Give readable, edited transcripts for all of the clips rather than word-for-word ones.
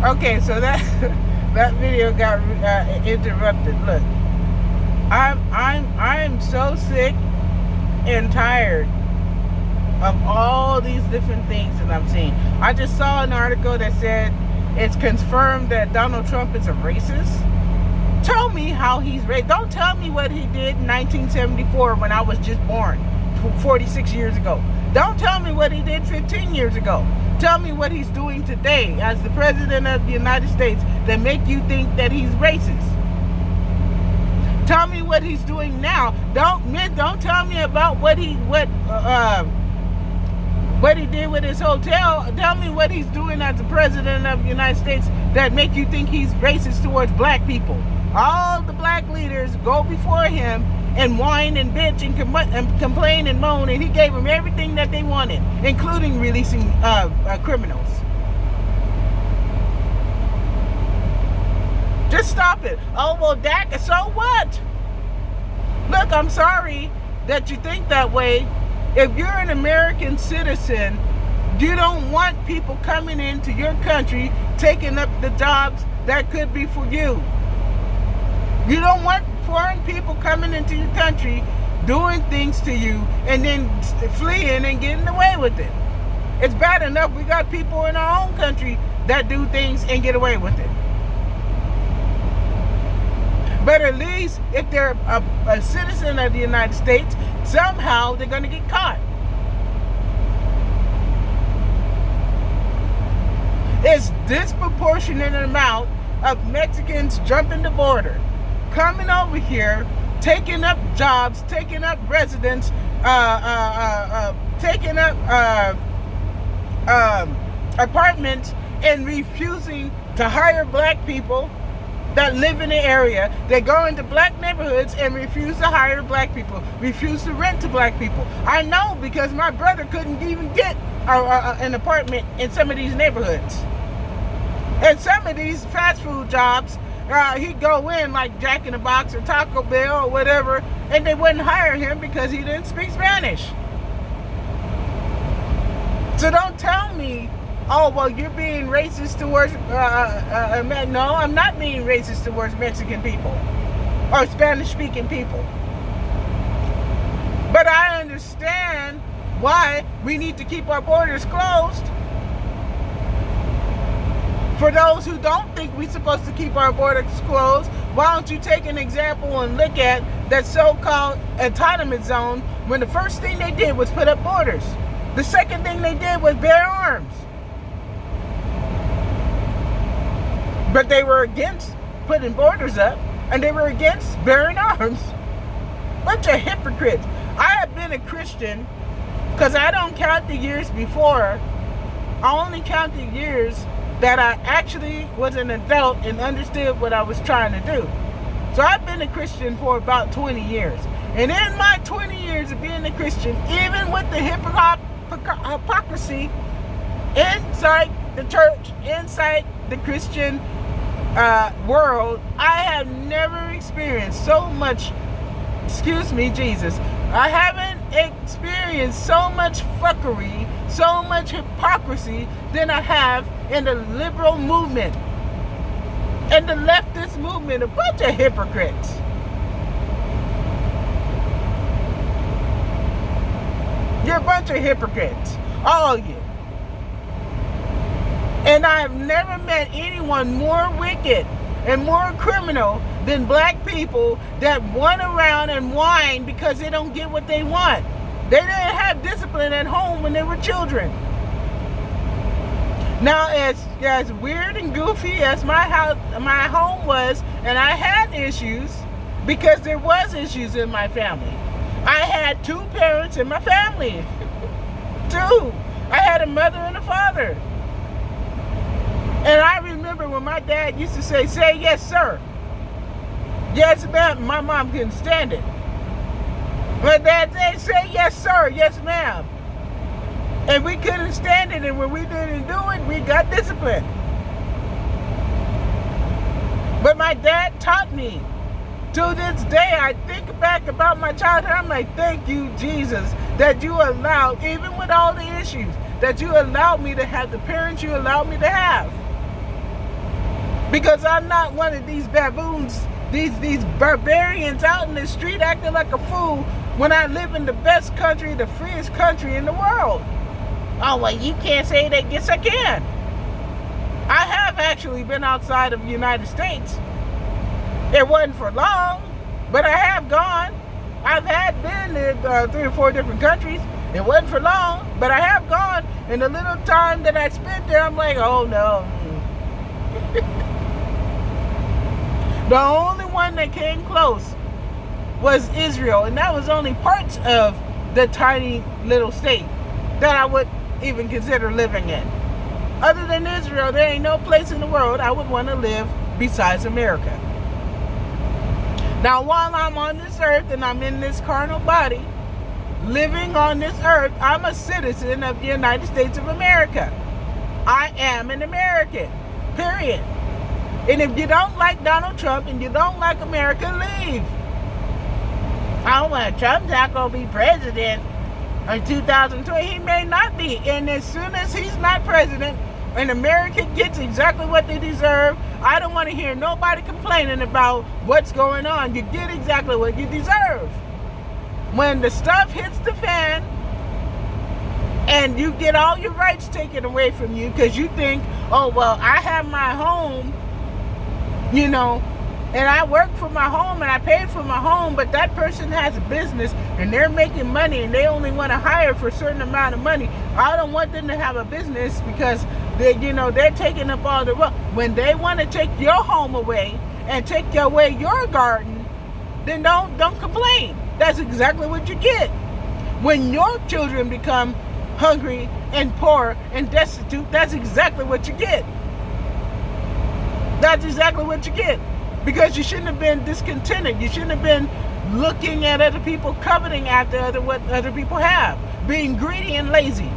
Okay, so that that video got interrupted. Look, I'm so sick and tired of all these different things that I'm seeing. I just saw an article that said it's confirmed that Donald Trump is a racist. Tell me how he's racist. Don't tell me what he did in 1974 when I was just born, 46 years ago. Don't tell me what he did 15 years ago. Tell me what he's doing today as the President of the United States that make you think that he's racist. Tell me what he's doing now. Don't tell me about what he did with his hotel. Tell me what he's doing as the President of the United States that make you think he's racist towards black people. All the black leaders go before him and whine and bitch and complain and moan, and he gave them everything that they wanted, including releasing criminals. Just stop it. Oh, well, Dak, so what? Look, I'm sorry that you think that way. If you're an American citizen, you don't want people coming into your country taking up the jobs that could be for you. You don't want foreign people coming into your country doing things to you and then fleeing and getting away with it. It's bad enough we got people in our own country that do things and get away with it. But at least if they're a citizen of the United States, somehow they're going to get caught. It's disproportionate amount of Mexicans jumping the border, coming over here, taking up jobs, taking up residence, taking up apartments, and refusing to hire black people that live in the area. They go into black neighborhoods and refuse to hire black people, refuse to rent to black people. I know because my brother couldn't even get an apartment in some of these neighborhoods. And some of these fast food jobs, he'd go in like Jack in the Box or Taco Bell or whatever, and they wouldn't hire him because he didn't speak Spanish. So don't tell me, oh, well, you're being racist towards, no, I'm not being racist towards Mexican people or Spanish-speaking people. But I understand why we need to keep our borders closed. For those who don't think we're supposed to keep our borders closed, why don't you take an example and look at that so-called autonomous zone when the first thing they did was put up borders. The second thing they did was bear arms. But they were against putting borders up, and they were against bearing arms. Bunch of hypocrites. I have been a Christian because I don't count the years before. I only count the years that I actually was an adult and understood what I was trying to do. So I've been a Christian for about 20 years. And in my 20 years of being a Christian, even with the hypocrisy inside the church, inside the Christian world, I have never experienced so much, excuse me, Jesus, I haven't experienced so much fuckery, so much hypocrisy than I have in the liberal movement and the leftist movement. A bunch of hypocrites. You're a bunch of hypocrites, all of you. And I have never met anyone more wicked and more criminal than black people that run around and whine because they don't get what they want. They didn't have discipline at home when they were children. Now, as weird and goofy as my home was, and I had issues because there was issues in my family. I had two parents in my family. Two. I had a mother and a father. And I remember when my dad used to say yes, sir. Yes, ma'am. My mom couldn't stand it. My dad said, say yes, sir. Yes, ma'am. And we couldn't stand it. And when we didn't do it, we got disciplined. But my dad taught me. To this day, I think back about my childhood. I'm like, thank you, Jesus, that you allowed, even with all the issues, that you allowed me to have the parents you allowed me to have. Because I'm not one of these baboons, these barbarians out in the street acting like a fool when I live in the best country, the freest country in the world. Oh, well, you can't say that. Yes, I can. I have actually been outside of the United States. It wasn't for long, but I have gone. I've had been in 3 or 4 different countries. It wasn't for long, but I have gone. And the little time that I spent there, I'm like, oh no. The only one that came close was Israel, and that was only parts of the tiny little state that I would even consider living in. Other than Israel, there ain't no place in the world I would want to live besides America. Now, while I'm on this earth and I'm in this carnal body, living on this earth, I'm a citizen of the United States of America. I am an American, period. And if you don't like Donald Trump and you don't like America, leave. Oh, well, Trump's not going to be president in 2020. He may not be. And as soon as he's not president and America gets exactly what they deserve, I don't want to hear nobody complaining about what's going on. You get exactly what you deserve. When the stuff hits the fan and you get all your rights taken away from you because you think, oh, well, I have my home, you know, and I work for my home and I pay for my home, but that person has a business and they're making money and they only want to hire for a certain amount of money. I don't want them to have a business because they, you know, they're taking up all the work. When they want to take your home away and take away your garden, then don't complain. That's exactly what you get. When your children become hungry and poor and destitute, that's exactly what you get. That's exactly what you get. Because you shouldn't have been discontented. You shouldn't have been looking at other people, coveting after what other people have. Being greedy and lazy.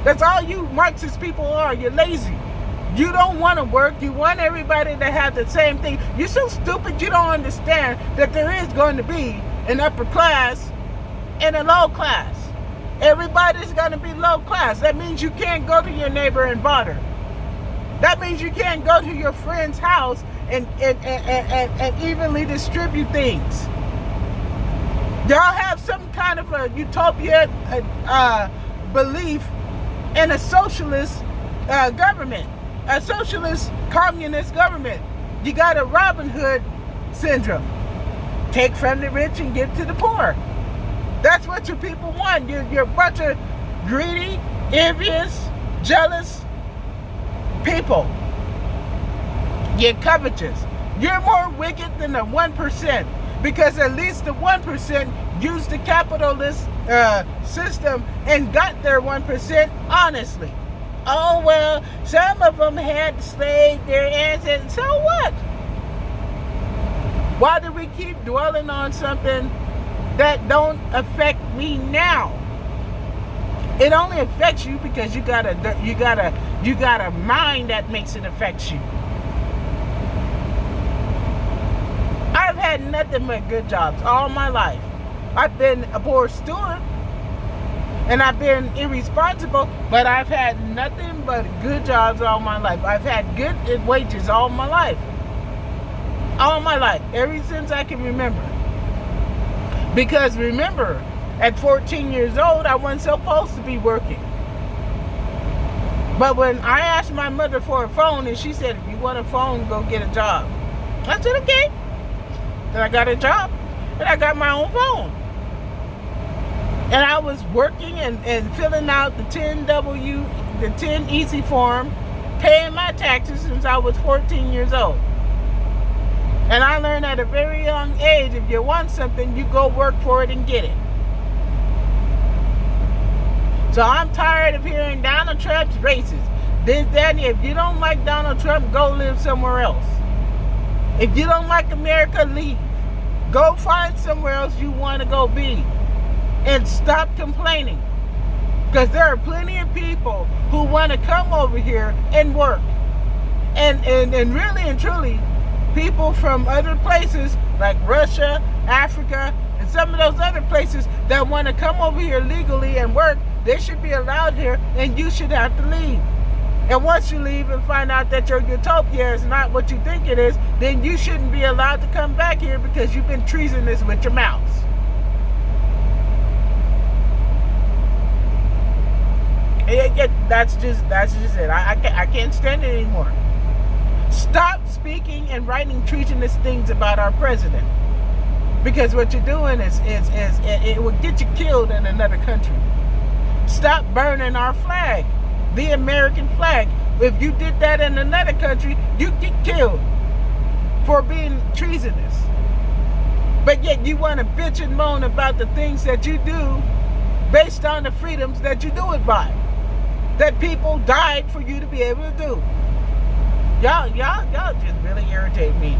That's all you Marxist people are. You're lazy. You don't want to work. You want everybody to have the same thing. You're so stupid you don't understand that there is going to be an upper class and a low class. Everybody's going to be low class. That means you can't go to your neighbor and barter. That means you can't go to your friend's house and evenly distribute things. Y'all have some kind of a utopia belief in a socialist government, a socialist communist government. You got a Robin Hood syndrome. Take from the rich and give to the poor. That's what you people want. You're a bunch of greedy, envious, jealous people. You're covetous. You're more wicked than the 1%, because at least the 1% used the capitalist system and got their 1% honestly. Oh, well, some of them had slaves, their ancestors. So what? Why do we keep dwelling on something that don't affect me now? It only affects you because you got a mind that makes it affect you. I've had nothing but good jobs all my life. I've been a poor steward and I've been irresponsible, but I've had nothing but good jobs all my life. I've had good wages all my life. All my life, ever since I can remember. Because remember, at 14 years old, I wasn't supposed to be working. But when I asked my mother for a phone, and she said, if you want a phone, go get a job. I said, okay. Then I got a job, and I got my own phone. And I was working and filling out the 10W, the 10 Easy form, paying my taxes since I was 14 years old. And I learned at a very young age, if you want something, you go work for it and get it. So I'm tired of hearing Donald Trump's racist. This, that, and if you don't like Donald Trump, go live somewhere else. If you don't like America, leave. Go find somewhere else you want to go be. And stop complaining. Because there are plenty of people who want to come over here and work. And really and truly, people from other places like Russia, Africa, and some of those other places that want to come over here legally and work, they should be allowed here, and you should have to leave. And once you leave and find out that your utopia is not what you think it is, then you shouldn't be allowed to come back here because you've been treasonous with your mouths. That's just it. I can't stand it anymore. Stop speaking and writing treasonous things about our president. Because what you're doing is it will get you killed in another country. Stop burning our flag, the American flag. If you did that in another country, you'd get killed for being treasonous. But yet you want to bitch and moan about the things that you do based on the freedoms that you do it by. That people died for you to be able to do. Y'all just really irritate me.